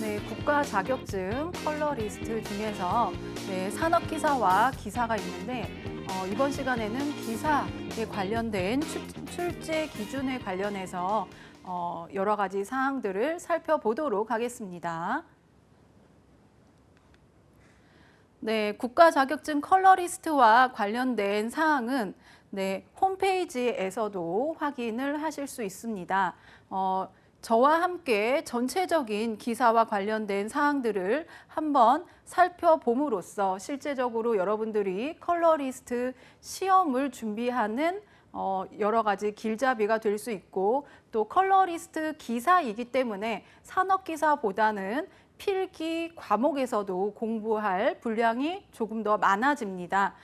네, 국가 자격증 컬러리스트 중에서 산업기사와 기사가 있는데 이번 시간에는 기사에 관련된 출제 기준에 관련해서 여러 가지 사항들을 살펴보도록 하겠습니다. 네, 국가 자격증 컬러리스트와 관련된 사항은 홈페이지에서도 확인을 하실 수 있습니다. 저와 함께 전체적인 기사와 관련된 사항들을 한번 살펴봄으로써 실제적으로 여러분들이 컬러리스트 시험을 준비하는 여러 가지 길잡이가 될 수 있고, 또 컬러리스트 기사이기 때문에 산업기사보다는 필기 과목에서도 공부할 분량이 조금 더 많아집니다.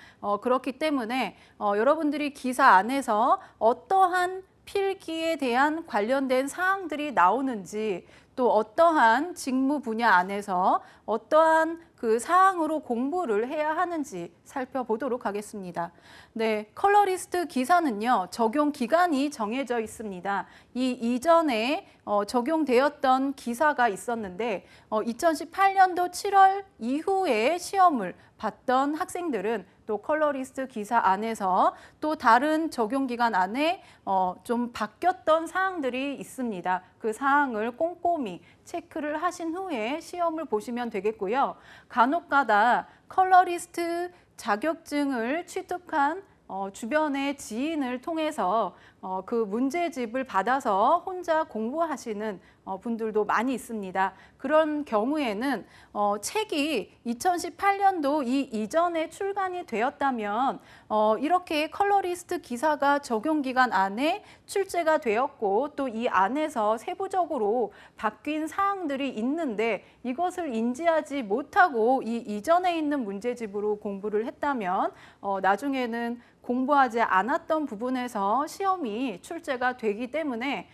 그렇기 때문에 여러분들이 기사 안에서 어떠한 필기에 대한 관련된 사항들이 나오는지, 또 어떠한 직무 분야 안에서 어떠한 그 사항으로 공부를 해야 하는지 살펴보도록 하겠습니다. 네, 컬러리스트 기사는요, 적용 기간이 정해져 있습니다. 이 이전에 적용되었던 기사가 있었는데 2018년도 7월 이후에 시험을 봤던 학생들은 또 컬러리스트 기사 안에서 또 다른 적용 기간 안에 좀 바뀌었던 사항들이 있습니다. 그 사항을 꼼꼼히 체크를 하신 후에 시험을 보시면 되겠고요. 간혹가다 컬러리스트 자격증을 취득한 주변의 지인을 통해서 그 문제집을 받아서 혼자 공부하시는 분들도 많이 있습니다. 그런 경우에는 책이 2018년도 이전에 출간이 되었다면 이렇게 컬러리스트 기사가 적용 기간 안에 출제가 되었고, 또 이 안에서 세부적으로 바뀐 사항들이 있는데 이것을 인지하지 못하고 이 이전에 있는 문제집으로 공부를 했다면 나중에는 공부하지 않았던 부분에서 시험이 출제가 되기 때문에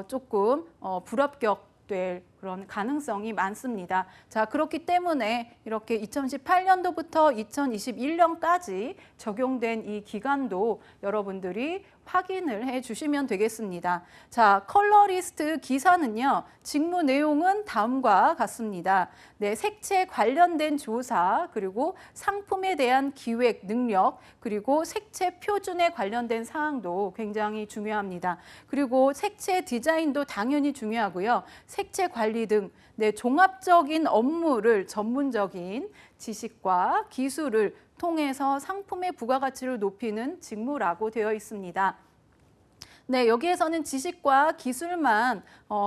조금 불합격될 그런 가능성이 많습니다. 자, 그렇기 때문에 이렇게 2018년도부터 2021년까지 적용된 이 기간도 여러분들이 확인을 해 주시면 되겠습니다. 자, 컬러리스트 기사는요, 직무 내용은 다음과 같습니다. 네, 색채 관련된 조사, 그리고 상품에 대한 기획 능력, 그리고 색채 표준에 관련된 사항도 굉장히 중요합니다. 그리고 색채 디자인도 당연히 중요하고요. 색채 관리 등 종합적인 업무를 전문적인 지식과 기술을 통해서 상품의 부가가치를 높이는 직무라고 되어 있습니다. 네, 여기에서는 지식과 기술만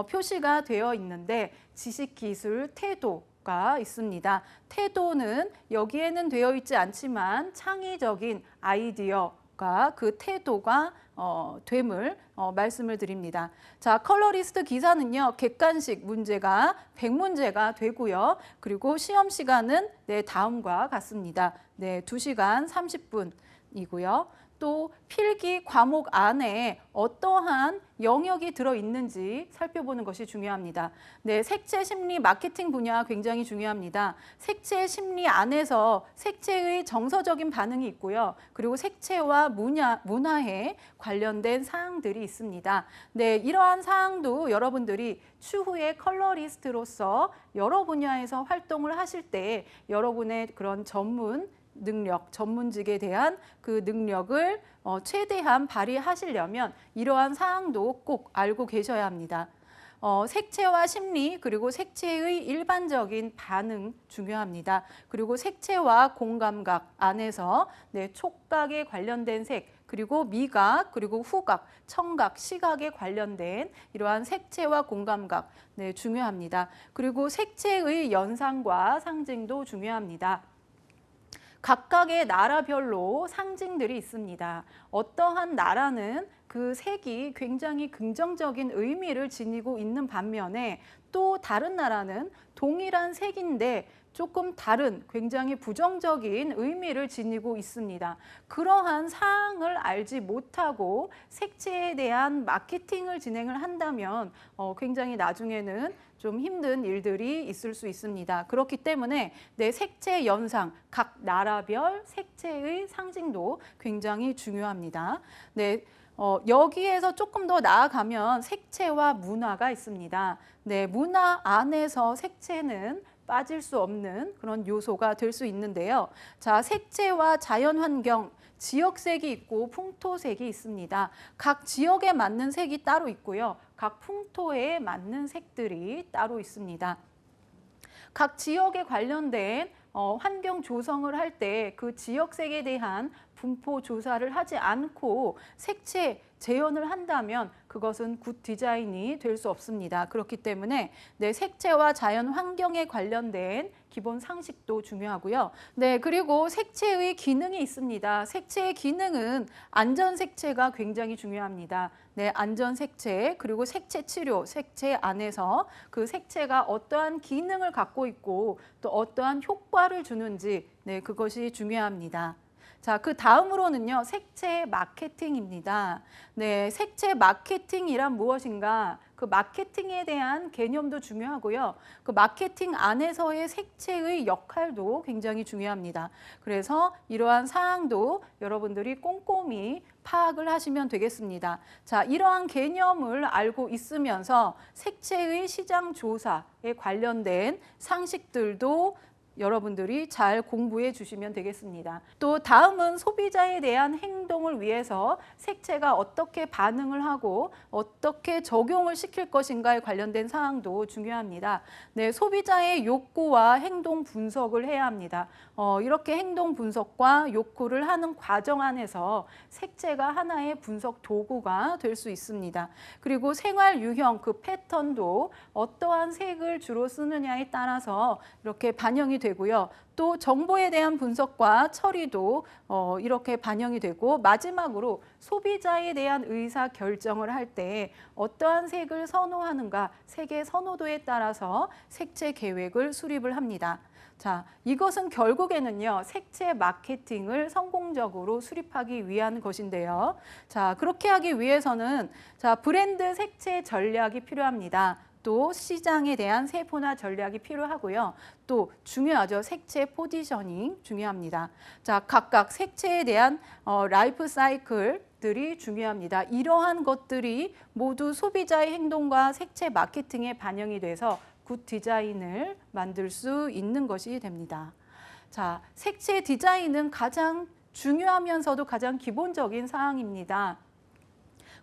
표시가 되어 있는데 지식, 기술, 태도가 있습니다. 태도는 여기에는 되어 있지 않지만 창의적인 아이디어가 그 태도가 됨을 말씀을 드립니다. 자, 컬러리스트 기사는요, 객관식 문제가 100문제가 되고요. 그리고 시험 시간은 다음과 같습니다. 2시간 30분이고요. 또 필기 과목 안에 어떠한 영역이 들어있는지 살펴보는 것이 중요합니다. 색채 심리 마케팅 분야 굉장히 중요합니다. 색채 심리 안에서 색채의 정서적인 반응이 있고요. 그리고 색채와 문화에 관련된 사항들이 있습니다. 이러한 사항도 여러분들이 추후에 컬러리스트로서 여러 분야에서 활동을 하실 때 여러분의 그런 능력, 전문직에 대한 그 능력을 최대한 발휘하시려면 이러한 사항도 꼭 알고 계셔야 합니다. 색채와 심리, 그리고 색채의 일반적인 반응 중요합니다. 그리고 색채와 공감각 안에서 촉각에 관련된 색, 그리고 미각, 그리고 후각, 청각, 시각에 관련된 이러한 색채와 공감각 중요합니다. 그리고 색채의 연상과 상징도 중요합니다. 각각의 나라별로 상징들이 있습니다. 어떠한 나라는 그 색이 굉장히 긍정적인 의미를 지니고 있는 반면에 또 다른 나라는 동일한 색인데 조금 다른 굉장히 부정적인 의미를 지니고 있습니다. 그러한 사항을 알지 못하고 색채에 대한 마케팅을 진행을 한다면 굉장히 나중에는 좀 힘든 일들이 있을 수 있습니다. 그렇기 때문에 색채 연상, 각 나라별 색채의 상징도 굉장히 중요합니다. 여기에서 조금 더 나아가면 색채와 문화가 있습니다. 네, 문화 안에서 색채는 빠질 수 없는 그런 요소가 될 수 있는데요. 자, 색채와 자연환경, 지역색이 있고 풍토색이 있습니다. 각 지역에 맞는 색이 따로 있고요. 각 풍토에 맞는 색들이 따로 있습니다. 각 지역에 관련된 환경 조성을 할 때 그 지역색에 대한 분포 조사를 하지 않고 색채 재현을 한다면 그것은 굿 디자인이 될 수 없습니다. 그렇기 때문에 네, 색채와 자연 환경에 관련된 기본 상식도 중요하고요. 네, 그리고 색채의 기능이 있습니다. 색채의 기능은 안전 색채가 굉장히 중요합니다. 네, 안전 색채, 그리고 색채 치료, 색채 안에서 그 색채가 어떠한 기능을 갖고 있고 또 어떠한 효과를 주는지 네, 그것이 중요합니다. 자, 그 다음으로는요, 색채 마케팅입니다. 네, 색채 마케팅이란 무엇인가? 그 마케팅에 대한 개념도 중요하고요. 그 마케팅 안에서의 색채의 역할도 굉장히 중요합니다. 그래서 이러한 사항도 여러분들이 꼼꼼히 파악을 하시면 되겠습니다. 자, 이러한 개념을 알고 있으면서 색채의 시장 조사에 관련된 상식들도 여러분들이 잘 공부해 주시면 되겠습니다. 또 다음은 소비자에 대한 행동을 위해서 색채가 어떻게 반응을 하고 어떻게 적용을 시킬 것인가에 관련된 사항도 중요합니다. 네, 소비자의 욕구와 행동 분석을 해야 합니다. 이렇게 행동 분석과 욕구를 하는 과정 안에서 색채가 하나의 분석 도구가 될 수 있습니다. 그리고 생활 유형, 그 패턴도 어떠한 색을 주로 쓰느냐에 따라서 이렇게 반영이 되고요. 또 정보에 대한 분석과 처리도 이렇게 반영이 되고, 마지막으로 소비자에 대한 의사 결정을 할 때 어떠한 색을 선호하는가, 색의 선호도에 따라서 색채 계획을 수립을 합니다. 자, 이것은 결국에는요, 색채 마케팅을 성공적으로 수립하기 위한 것인데요. 자, 그렇게 하기 위해서는 자, 브랜드 색채 전략이 필요합니다. 또 시장에 대한 세분화 전략이 필요하고요. 또 중요하죠. 색채 포지셔닝 중요합니다. 자, 각각 색채에 대한 라이프 사이클들이 중요합니다. 이러한 것들이 모두 소비자의 행동과 색채 마케팅에 반영이 돼서 굿 디자인을 만들 수 있는 것이 됩니다. 자, 색채 디자인은 가장 중요하면서도 가장 기본적인 사항입니다.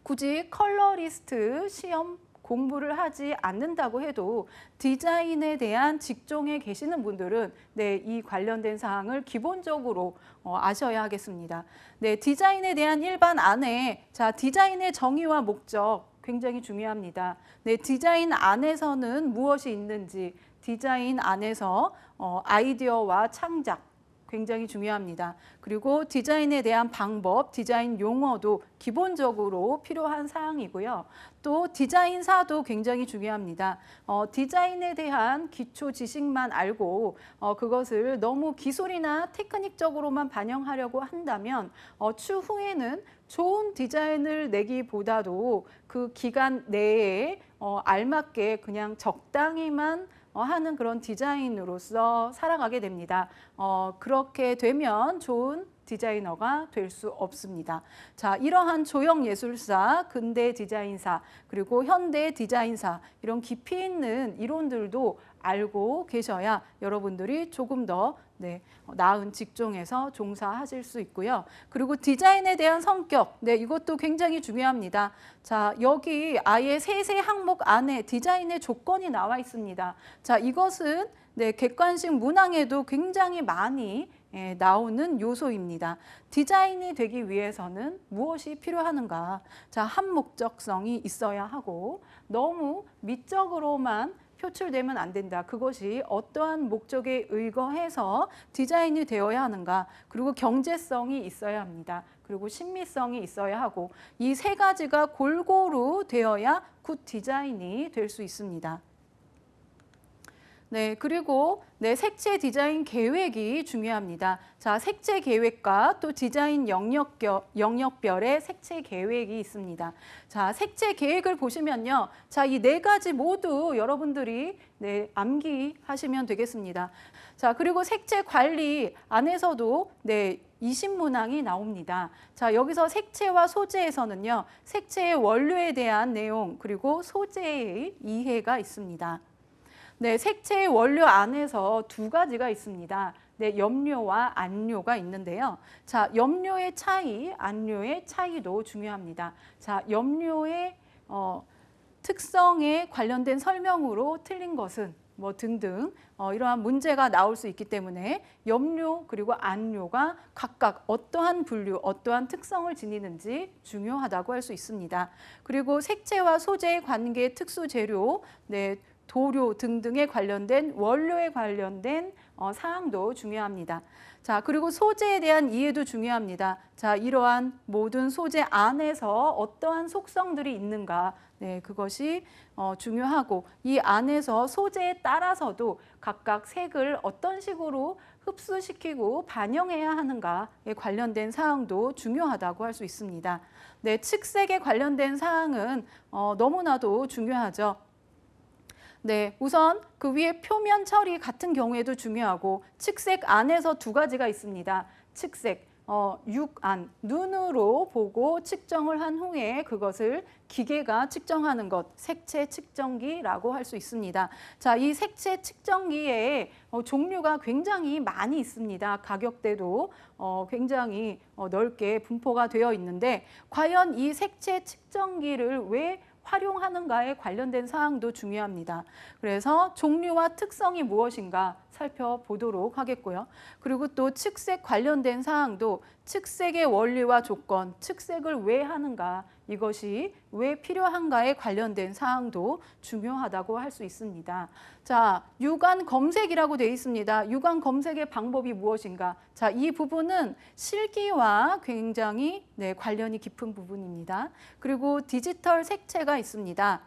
굳이 컬러리스트 시험 공부를 하지 않는다고 해도 디자인에 대한 직종에 계시는 분들은 네, 이 관련된 사항을 기본적으로 아셔야 하겠습니다. 네, 디자인에 대한 일반 안에 자, 디자인의 정의와 목적 굉장히 중요합니다. 네, 디자인 안에서는 무엇이 있는지, 디자인 안에서 아이디어와 창작 굉장히 중요합니다. 그리고 디자인에 대한 방법, 디자인 용어도 기본적으로 필요한 사항이고요. 또 디자인사도 굉장히 중요합니다. 디자인에 대한 기초 지식만 알고 그것을 너무 기술이나 테크닉적으로만 반영하려고 한다면 추후에는 좋은 디자인을 내기보다도 그 기간 내에 알맞게 그냥 적당히만 하는 그런 디자인으로서 살아가게 됩니다. 그렇게 되면 좋은 디자이너가 될 수 없습니다. 자, 이러한 조형 예술사, 근대 디자인사, 그리고 현대 디자인사 이런 깊이 있는 이론들도 알고 계셔야 여러분들이 조금 더 나은 직종에서 종사하실 수 있고요. 그리고 디자인에 대한 성격, 이것도 굉장히 중요합니다. 자, 여기 아예 세세 항목 안에 디자인의 조건이 나와 있습니다. 자, 이것은 객관식 문항에도 굉장히 많이 나오는 요소입니다. 디자인이 되기 위해서는 무엇이 필요하는가? 자, 한 목적성이 있어야 하고 너무 미적으로만 표출되면 안 된다. 그것이 어떠한 목적에 의거해서 디자인이 되어야 하는가. 그리고 경제성이 있어야 합니다. 그리고 신미성이 있어야 하고 이 세 가지가 골고루 되어야 굿 디자인이 될 수 있습니다. 네, 그리고 색채 디자인 계획이 중요합니다. 자, 색채 계획과 또 디자인 영역별의 색채 계획이 있습니다. 자, 색채 계획을 보시면요. 자, 이 네 가지 모두 여러분들이 암기하시면 되겠습니다. 자, 그리고 색채 관리 안에서도 20문항이 나옵니다. 자, 여기서 색채와 소재에서는요, 색채의 원료에 대한 내용 그리고 소재의 이해가 있습니다. 네, 색채의 원료 안에서 두 가지가 있습니다. 네, 염료와 안료가 있는데요. 자, 염료의 차이, 안료의 차이도 중요합니다. 자, 염료의 특성에 관련된 설명으로 틀린 것은 뭐 등등 이러한 문제가 나올 수 있기 때문에 염료 그리고 안료가 각각 어떠한 분류, 어떠한 특성을 지니는지 중요하다고 할 수 있습니다. 그리고 색채와 소재의 관계, 특수 재료, 네, 도료 등등에 관련된 원료에 관련된 사항도 중요합니다. 자, 그리고 소재에 대한 이해도 중요합니다. 자, 이러한 모든 소재 안에서 어떠한 속성들이 있는가, 네, 그것이 중요하고 이 안에서 소재에 따라서도 각각 색을 어떤 식으로 흡수시키고 반영해야 하는가에 관련된 사항도 중요하다고 할 수 있습니다. 네, 측색에 관련된 사항은 너무나도 중요하죠. 네, 우선 그 위에 표면 처리 같은 경우에도 중요하고 측색 안에서 두 가지가 있습니다. 측색, 육안, 눈으로 보고 측정을 한 후에 그것을 기계가 측정하는 것, 색채 측정기라고 할 수 있습니다. 자, 이 색채 측정기에 종류가 굉장히 많이 있습니다. 가격대도 굉장히 넓게 분포가 되어 있는데 과연 이 색채 측정기를 왜 활용하는가에 관련된 사항도 중요합니다. 그래서 종류와 특성이 무엇인가 살펴보도록 하겠고요. 그리고 또 측색 관련된 사항도 측색의 원리와 조건, 측색을 왜 하는가, 이것이 왜 필요한가에 관련된 사항도 중요하다고 할 수 있습니다. 자, 육안 검색이라고 되어 있습니다. 육안 검색의 방법이 무엇인가? 자, 이 부분은 실기와 굉장히 관련이 깊은 부분입니다. 그리고 디지털 색채가 있습니다.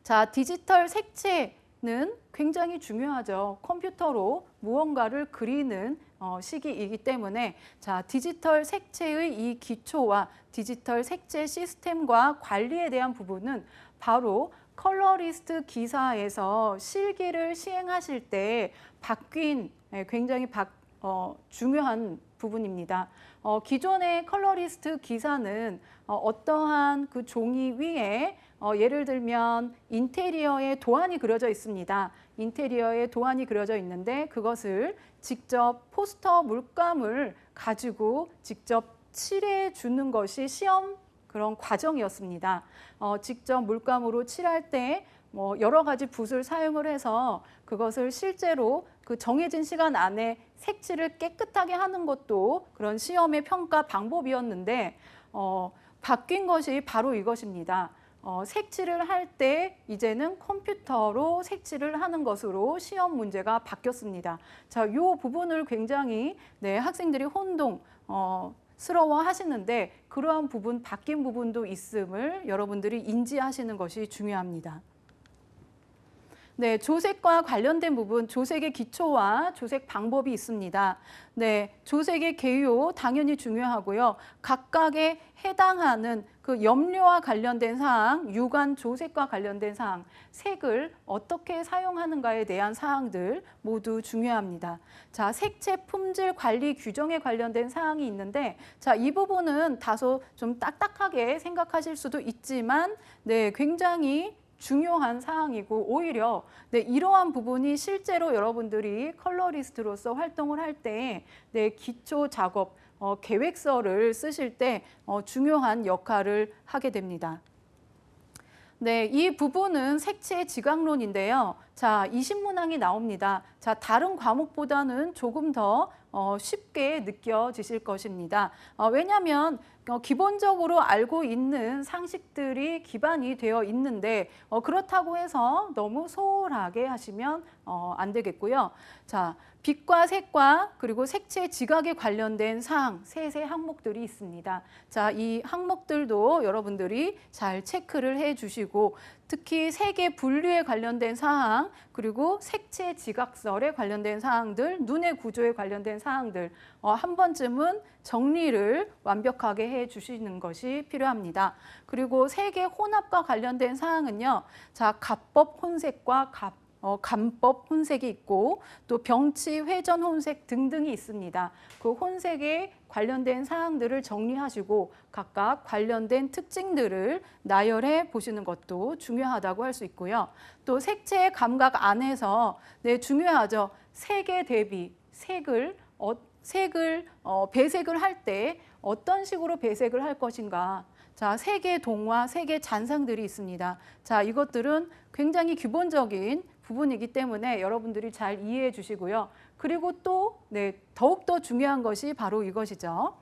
자, 디지털 색채는 굉장히 중요하죠. 컴퓨터로 무언가를 그리는 시기이기 때문에 자, 디지털 색채의 이 기초와 디지털 색채 시스템과 관리에 대한 부분은 바로 컬러리스트 기사에서 실기를 시행하실 때 바뀐 굉장히 중요한 부분입니다. 기존의 컬러리스트 기사는 어떠한 그 종이 위에 예를 들면 인테리어에 도안이 그려져 있습니다. 인테리어에 도안이 그려져 있는데 그것을 직접 포스터 물감을 가지고 직접 칠해 주는 것이 시험 그런 과정이었습니다. 직접 물감으로 칠할 때 여러 가지 붓을 사용을 해서 그것을 실제로 그 정해진 시간 안에 색칠을 깨끗하게 하는 것도 그런 시험의 평가 방법이었는데 바뀐 것이 바로 이것입니다. 색칠을 할 때 이제는 컴퓨터로 색칠을 하는 것으로 시험 문제가 바뀌었습니다. 자, 이 부분을 굉장히 학생들이 스러워 하시는데 그러한 부분, 바뀐 부분도 있음을 여러분들이 인지하시는 것이 중요합니다. 네, 조색과 관련된 부분, 조색의 기초와 조색 방법이 있습니다. 네, 조색의 개요 당연히 중요하고요. 각각에 해당하는 그 염료와 관련된 사항, 육안 조색과 관련된 사항, 색을 어떻게 사용하는가에 대한 사항들 모두 중요합니다. 자, 색채 품질 관리 규정에 관련된 사항이 있는데 자, 이 부분은 다소 좀 딱딱하게 생각하실 수도 있지만 굉장히 중요한 사항이고 오히려 이러한 부분이 실제로 여러분들이 컬러리스트로서 활동을 할 때 기초 작업, 계획서를 쓰실 때 중요한 역할을 하게 됩니다. 네, 이 부분은 색채 지각론인데요. 자, 20문항이 나옵니다. 자, 다른 과목보다는 조금 더 쉽게 느껴지실 것입니다. 왜냐하면 기본적으로 알고 있는 상식들이 기반이 되어 있는데 그렇다고 해서 너무 소홀하게 하시면 안 되겠고요. 자, 빛과 색과 그리고 색채 지각에 관련된 사항, 세 항목들이 있습니다. 자, 이 항목들도 여러분들이 잘 체크를 해주시고 특히 색의 분류에 관련된 사항, 그리고 색채 지각설에 관련된 사항들, 눈의 구조에 관련된 사항들 한 번쯤은 정리를 완벽하게 해주시는 것이 필요합니다. 그리고 색의 혼합과 관련된 사항은요. 자, 갑법 혼색과 간법 혼색이 있고 또 병치 회전 혼색 등등이 있습니다. 그 혼색에 관련된 사항들을 정리하시고 각각 관련된 특징들을 나열해 보시는 것도 중요하다고 할 수 있고요. 또 색채의 감각 안에서 중요하죠. 색의 대비, 색을 배색을 할 때 어떤 식으로 배색을 할 것인가. 자, 색의 동화, 색의 잔상들이 있습니다. 자, 이것들은 굉장히 기본적인 부분이기 때문에 여러분들이 잘 이해해 주시고요. 그리고 또 더욱더 중요한 것이 바로 이것이죠.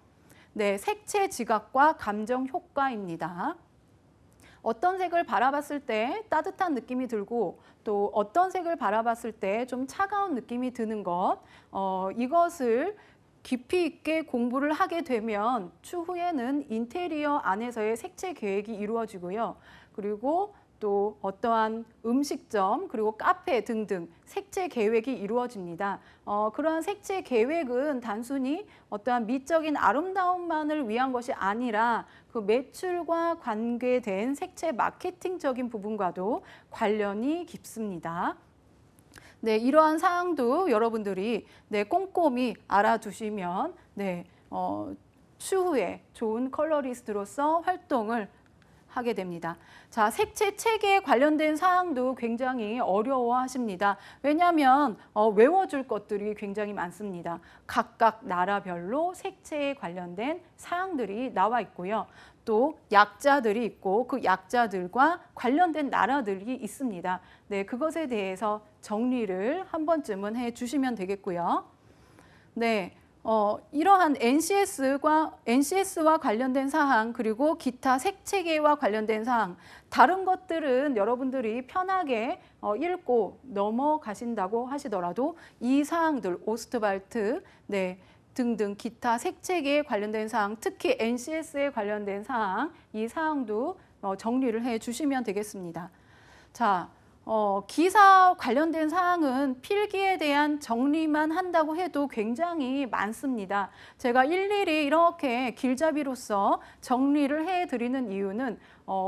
색채 지각과 감정 효과입니다. 어떤 색을 바라봤을 때 따뜻한 느낌이 들고 또 어떤 색을 바라봤을 때 좀 차가운 느낌이 드는 것, 이것을 깊이 있게 공부를 하게 되면 추후에는 인테리어 안에서의 색채 계획이 이루어지고요. 그리고 또 어떠한 음식점 그리고 카페 등등 색채 계획이 이루어집니다. 그러한 색채 계획은 단순히 어떠한 미적인 아름다움만을 위한 것이 아니라 그 매출과 관계된 색채 마케팅적인 부분과도 관련이 깊습니다. 이러한 사항도 여러분들이 꼼꼼히 알아두시면 추후에 좋은 컬러리스트로서 활동을 하게 됩니다. 자, 색채 체계에 관련된 사항도 굉장히 어려워하십니다. 왜냐하면 외워줄 것들이 굉장히 많습니다. 각각 나라별로 색채에 관련된 사항들이 나와 있고요. 또 약자들이 있고 그 약자들과 관련된 나라들이 있습니다. 그것에 대해서 정리를 한 번쯤은 해주시면 되겠고요. 이러한 NCS와 관련된 사항 그리고 기타 색채계와 관련된 사항 다른 것들은 여러분들이 편하게 읽고 넘어가신다고 하시더라도 이 사항들 오스트발트 등등 기타 색채계에 관련된 사항 특히 NCS에 관련된 사항 이 사항도 정리를 해 주시면 되겠습니다. 자, 기사 관련된 사항은 필기에 대한 정리만 한다고 해도 굉장히 많습니다. 제가 일일이 이렇게 길잡이로서 정리를 해드리는 이유는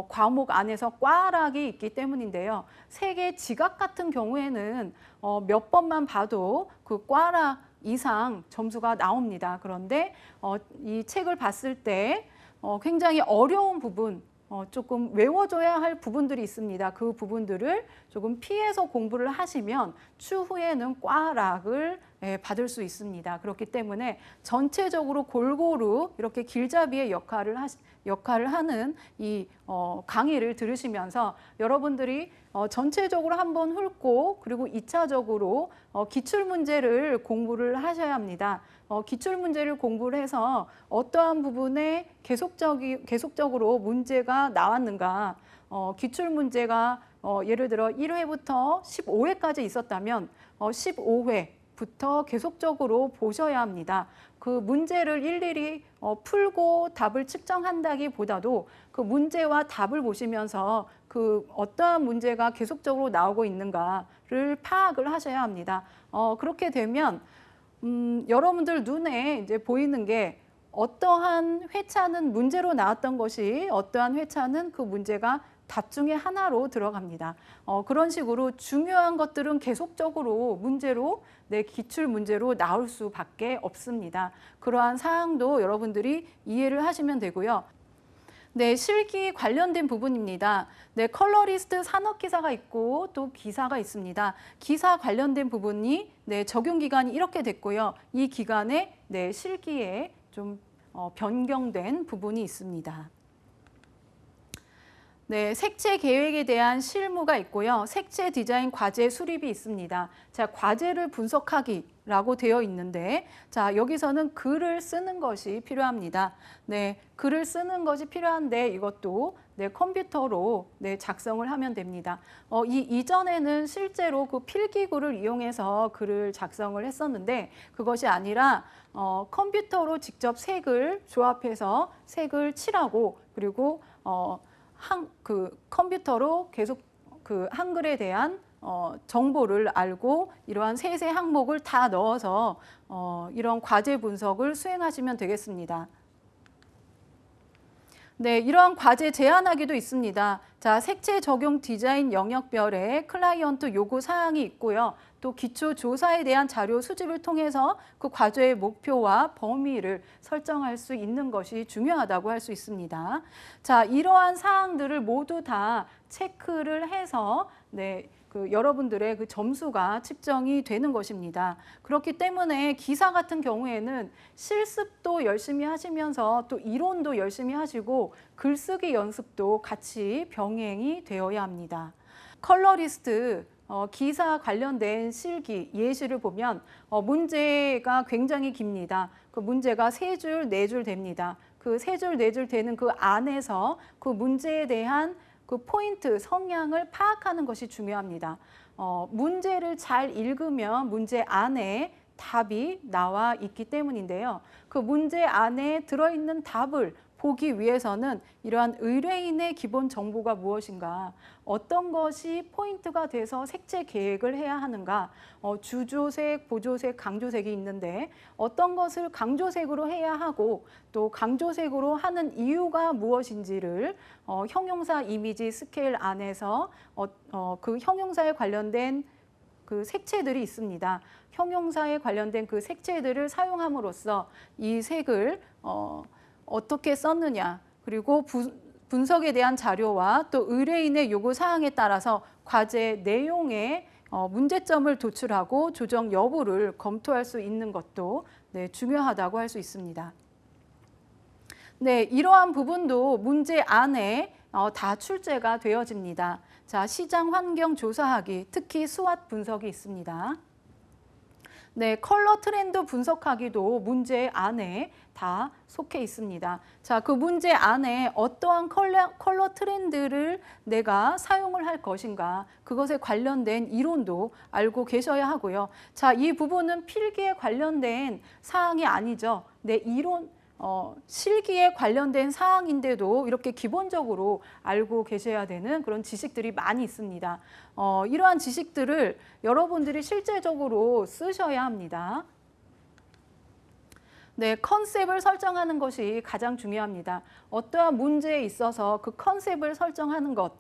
과목 안에서 꽈락이 있기 때문인데요. 색의 지각 같은 경우에는 몇 번만 봐도 그 꽈락 이상 점수가 나옵니다. 그런데 이 책을 봤을 때 굉장히 어려운 부분 조금 외워줘야 할 부분들이 있습니다. 그 부분들을 조금 피해서 공부를 하시면 추후에는 꽈락을 받을 수 있습니다. 그렇기 때문에 전체적으로 골고루 이렇게 길잡이의 역할을 하는 이 강의를 들으시면서 여러분들이 전체적으로 한번 훑고 그리고 2차적으로 기출문제를 공부를 하셔야 합니다. 기출문제를 공부를 해서 어떠한 부분에 계속적으로 문제가 나왔는가 기출문제가 예를 들어 1회부터 15회까지 있었다면 15회부터 계속적으로 보셔야 합니다. 그 문제를 일일이 풀고 답을 측정한다기보다도 그 문제와 답을 보시면서 그 어떠한 문제가 계속적으로 나오고 있는가를 파악을 하셔야 합니다. 그렇게 되면 여러분들 눈에 이제 보이는 게 어떠한 회차는 문제로 나왔던 것이 어떠한 회차는 그 문제가 답 중에 하나로 들어갑니다. 그런 식으로 중요한 것들은 계속적으로 문제로 기출 문제로 나올 수밖에 없습니다. 그러한 사항도 여러분들이 이해를 하시면 되고요. 실기 관련된 부분입니다. 컬러리스트 산업 기사가 있고 또 기사가 있습니다. 기사 관련된 부분이 적용 기간이 이렇게 됐고요. 이 기간에 실기에 좀 변경된 부분이 있습니다. 색채 계획에 대한 실무가 있고요. 색채 디자인 과제 수립이 있습니다. 자, 과제를 분석하기라고 되어 있는데 자, 여기서는 글을 쓰는 것이 필요합니다. 글을 쓰는 것이 필요한데 이것도 컴퓨터로 작성을 하면 됩니다. 이전에는 실제로 그 필기구를 이용해서 글을 작성을 했었는데 그것이 아니라 컴퓨터로 직접 색을 조합해서 색을 칠하고 그리고 컴퓨터로 계속 그 한글에 대한 정보를 알고 이러한 세세 항목을 다 넣어서 이런 과제 분석을 수행하시면 되겠습니다. 이러한 과제 제안하기도 있습니다. 자, 자, 색채 적용 디자인 영역별에 클라이언트 요구 사항이 있고요. 또 기초 조사에 대한 자료 수집을 통해서 그 과제의 목표와 범위를 설정할 수 있는 것이 중요하다고 할 수 있습니다. 자, 이러한 사항들을 모두 다 체크를 해서 여러분들의 그 점수가 측정이 되는 것입니다. 그렇기 때문에 기사 같은 경우에는 실습도 열심히 하시면서 또 이론도 열심히 하시고 글쓰기 연습도 같이 병행이 되어야 합니다. 컬러리스트 기사 관련된 실기 예시를 보면 문제가 굉장히 깁니다. 그 문제가 3줄, 4줄 됩니다. 그 3줄, 4줄 되는 그 안에서 그 문제에 대한 그 포인트, 성향을 파악하는 것이 중요합니다. 문제를 잘 읽으면 문제 안에 답이 나와 있기 때문인데요. 그 문제 안에 들어있는 답을 보기 위해서는 이러한 의뢰인의 기본 정보가 무엇인가, 어떤 것이 포인트가 돼서 색채 계획을 해야 하는가, 주조색, 보조색, 강조색이 있는데 어떤 것을 강조색으로 해야 하고 또 강조색으로 하는 이유가 무엇인지를 형용사 이미지 스케일 안에서 그 형용사에 관련된 그 색채들이 있습니다. 형용사에 관련된 그 색채들을 사용함으로써 이 색을 어떻게 썼느냐, 그리고 분석에 대한 자료와 또 의뢰인의 요구 사항에 따라서 과제 내용에 문제점을 도출하고 조정 여부를 검토할 수 있는 것도 중요하다고 할 수 있습니다. 네, 이러한 부분도 문제 안에 다 출제가 되어집니다. 자, 시장 환경 조사하기, 특히 수왓 분석이 있습니다. 네, 컬러 트렌드 분석하기도 문제 안에 다 속해 있습니다. 자, 그 문제 안에 어떠한 컬러 트렌드를 내가 사용을 할 것인가, 그것에 관련된 이론도 알고 계셔야 하고요. 자, 이 부분은 필기에 관련된 사항이 아니죠. 내 이론, 실기에 관련된 사항인데도 이렇게 기본적으로 알고 계셔야 되는 그런 지식들이 많이 있습니다. 이러한 지식들을 여러분들이 실제적으로 쓰셔야 합니다. 네, 컨셉을 설정하는 것이 가장 중요합니다. 어떠한 문제에 있어서 그 컨셉을 설정하는 것,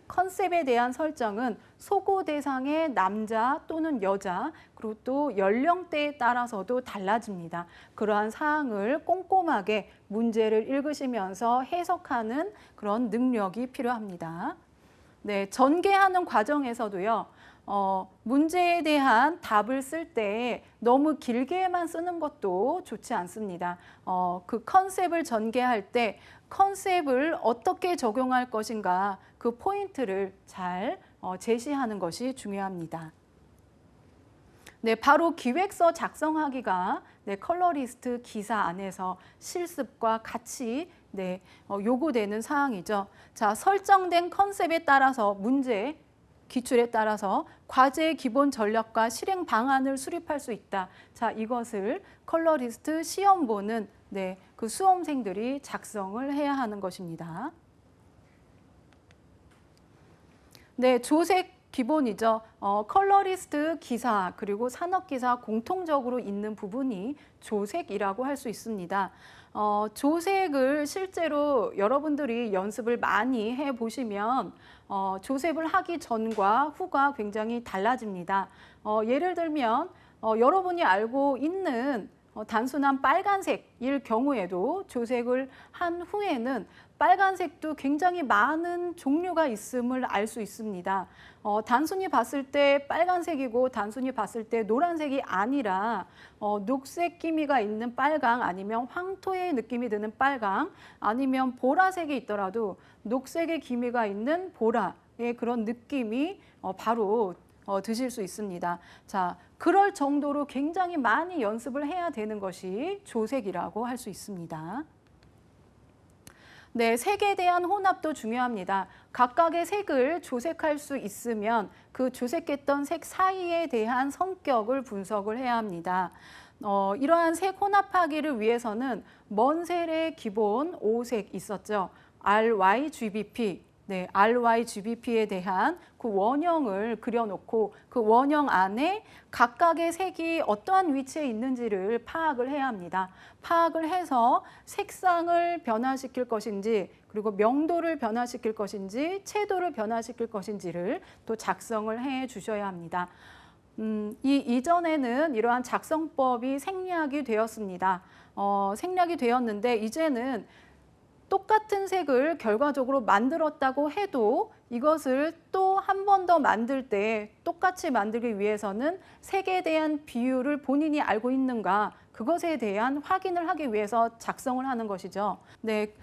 컨셉에 대한 설정은 소고 대상의 남자 또는 여자, 그리고 또 연령대에 따라서도 달라집니다. 그러한 사항을 꼼꼼하게 문제를 읽으시면서 해석하는 그런 능력이 필요합니다. 네, 전개하는 과정에서도요. 문제에 대한 답을 쓸 때 너무 길게만 쓰는 것도 좋지 않습니다. 그 컨셉을 전개할 때 컨셉을 어떻게 적용할 것인가, 그 포인트를 잘 제시하는 것이 중요합니다. 네, 바로 기획서 작성하기가 컬러리스트 기사 안에서 실습과 같이 요구되는 사항이죠. 자, 설정된 컨셉에 따라서 문제 기출에 따라서 과제의 기본 전략과 실행 방안을 수립할 수 있다. 자, 이것을 컬러리스트 시험 보는 그 수험생들이 작성을 해야 하는 것입니다. 네, 조색 기본이죠. 컬러리스트 기사 그리고 산업기사 공통적으로 있는 부분이 조색이라고 할 수 있습니다. 조색을 실제로 여러분들이 연습을 많이 해보시면 조색을 하기 전과 후가 굉장히 달라집니다. 예를 들면 여러분이 알고 있는 단순한 빨간색일 경우에도 조색을 한 후에는 빨간색도 굉장히 많은 종류가 있음을 알 수 있습니다. 단순히 봤을 때 빨간색이고 단순히 봤을 때 노란색이 아니라 녹색 기미가 있는 빨강, 아니면 황토의 느낌이 드는 빨강, 아니면 보라색이 있더라도 녹색의 기미가 있는 보라의 그런 느낌이 바로 드실 수 있습니다. 자, 그럴 정도로 굉장히 많이 연습을 해야 되는 것이 조색이라고 할 수 있습니다. 네, 색에 대한 혼합도 중요합니다. 각각의 색을 조색할 수 있으면 그 조색했던 색 사이에 대한 성격을 분석을 해야 합니다. 이러한 색 혼합하기를 위해서는 먼셀의 기본 5색 있었죠. RYGBP. 네, RYGBP에 대한 그 원형을 그려놓고 그 원형 안에 각각의 색이 어떠한 위치에 있는지를 파악을 해야 합니다. 파악을 해서 색상을 변화시킬 것인지 그리고 명도를 변화시킬 것인지 채도를 변화시킬 것인지를 또 작성을 해 주셔야 합니다. 이전에는 이러한 작성법이 생략이 되었습니다. 생략이 되었는데 이제는 똑같은 색을 결과적으로 만들었다고 해도 이것을 또 한 번 더 만들 때 똑같이 만들기 위해서는 색에 대한 비율을 본인이 알고 있는가 그것에 대한 확인을 하기 위해서 작성을 하는 것이죠. 네,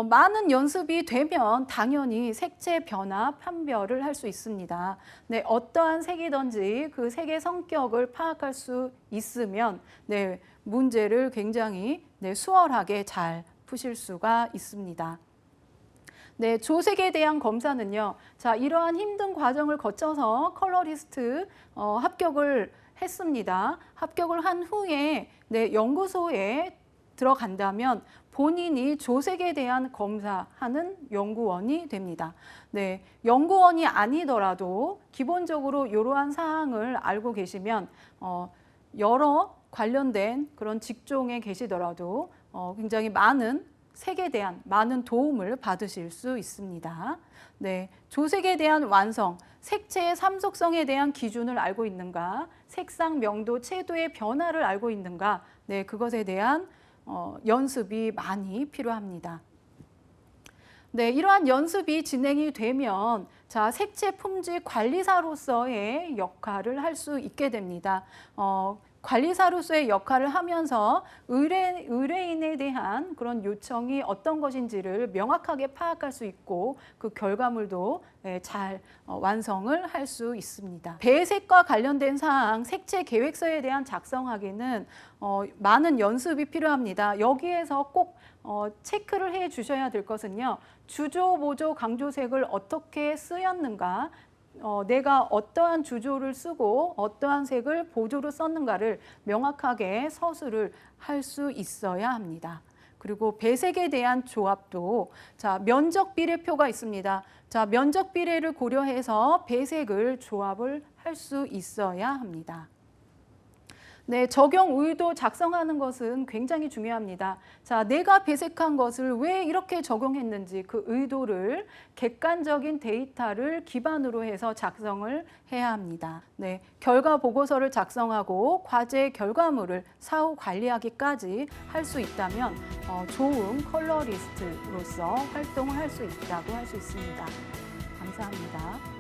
많은 연습이 되면 당연히 색채 변화 판별을 할 수 있습니다. 네, 어떠한 색이든지 그 색의 성격을 파악할 수 있으면 네, 문제를 굉장히 수월하게 잘 푸실 수가 있습니다. 네, 조색에 대한 검사는요. 자, 이러한 힘든 과정을 거쳐서 컬러리스트 합격을 했습니다. 합격을 한 후에 네, 연구소에 들어간다면 본인이 조색에 대한 검사하는 연구원이 됩니다. 네, 연구원이 아니더라도 기본적으로 이러한 사항을 알고 계시면 여러 관련된 그런 직종에 계시더라도 굉장히 많은 색에 대한 많은 도움을 받으실 수 있습니다. 네, 조색에 대한 완성, 색채의 삼속성에 대한 기준을 알고 있는가, 색상, 명도, 채도의 변화를 알고 있는가, 네, 그것에 대한 연습이 많이 필요합니다. 네, 이러한 연습이 진행이 되면 자, 색채 품질 관리사로서의 역할을 할 수 있게 됩니다. 관리사로서의 역할을 하면서 의뢰인에 대한 그런 요청이 어떤 것인지를 명확하게 파악할 수 있고 그 결과물도 잘 완성을 할 수 있습니다. 배색과 관련된 사항, 색채 계획서에 대한 작성하기는 많은 연습이 필요합니다. 여기에서 꼭 체크를 해 주셔야 될 것은요. 주조, 보조, 강조색을 어떻게 쓰였는가, 내가 어떠한 주조를 쓰고 어떠한 색을 보조로 썼는가를 명확하게 서술을 할 수 있어야 합니다. 그리고 배색에 대한 조합도 자, 면적 비례표가 있습니다. 자, 면적 비례를 고려해서 배색을 조합을 할 수 있어야 합니다. 네, 적용 의도 작성하는 것은 굉장히 중요합니다. 자, 내가 배색한 것을 왜 이렇게 적용했는지 그 의도를 객관적인 데이터를 기반으로 해서 작성을 해야 합니다. 네, 결과 보고서를 작성하고 과제 결과물을 사후 관리하기까지 할 수 있다면 좋은 컬러리스트로서 활동을 할 수 있다고 할 수 있습니다. 감사합니다.